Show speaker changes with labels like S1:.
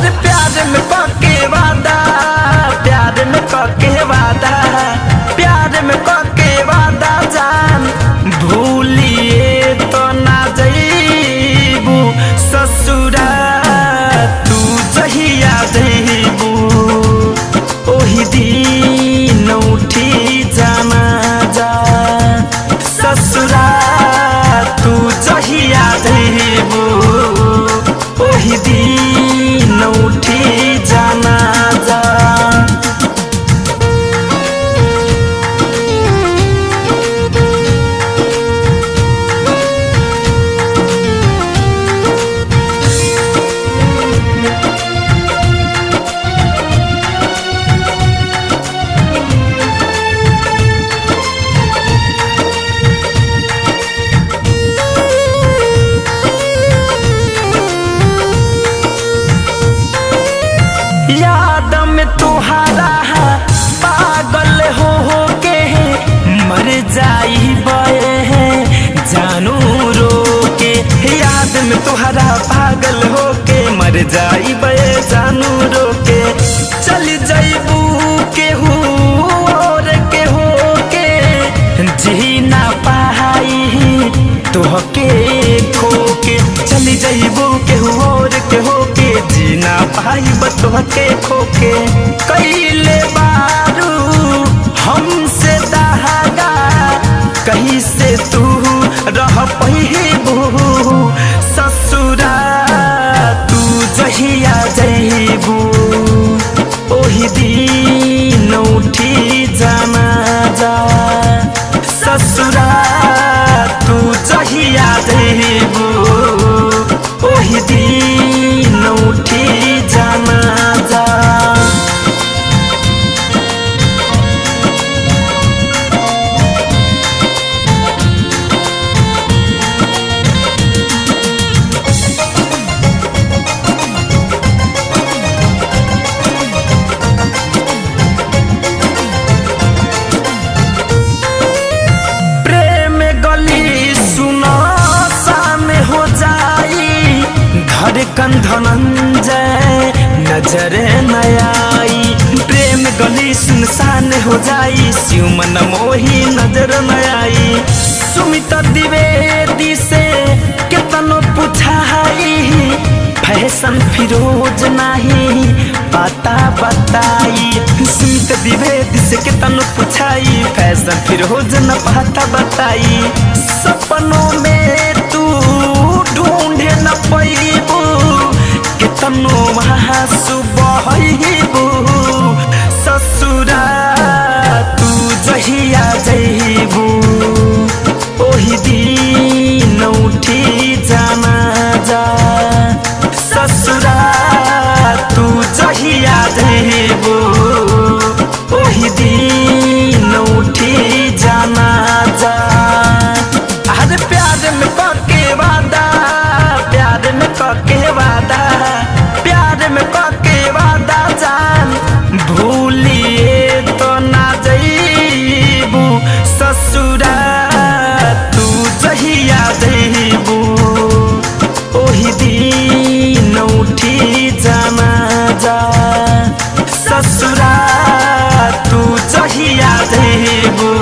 S1: हर प्यार में पके वादा, प्यार में पके वादा, प्यार में पके वादा जान भूलिए तो ना जइबू ससुरा तू जहिया जइबू ओही दिन उठी जाना जा ससुरा तू जहिया जइबू ओही दिन उठी जाना जा। याद में तुहारा पागल हो के मर जाई बे जानू रो के, याद में तुहारा पागल हो के मर जाई बे जानू रो के, चल जाइबू केहू और के हो के जी ना पाई तोहके खो के, चली जाइबू केहू और के हो के जी ना पाई तोहके खो के, कइले बारू हमसे दहागा कहीं से तू रह पहिबू ससुरा तू जहिया जइबू ओही दिन उठी जाना जा ससुरा तू जहिया जइबू ओही दिन उठी जाना जा। धनंजय नजर न आई प्रेम गली सुनसान हो जाई शिव मन मोही नजर न आई सुमित द्विवेदी से कितनो पूछाई फैशन फिरोज नहीं पता बताई सुमित द्विवेदी से कितनो पूछाई फैशन फिरोज न पता बताई सपनों में तू ढूंढे न पैबू कितनो वहाँ सुबह ससुरा तू जहिया जइबू ओही दिन उठी जाना जा ससुरा तू जहिया जइबू ओही दिन उठी जाना जा। हर प्यार में पके वादा, प्यार में पके वादा, प्यार में पके वादा जान भूलिए तो ना जइबू ससुरा तू जहिया जइबू ओही दिन उठी जाना जा ससुरा तू जहिया जइबू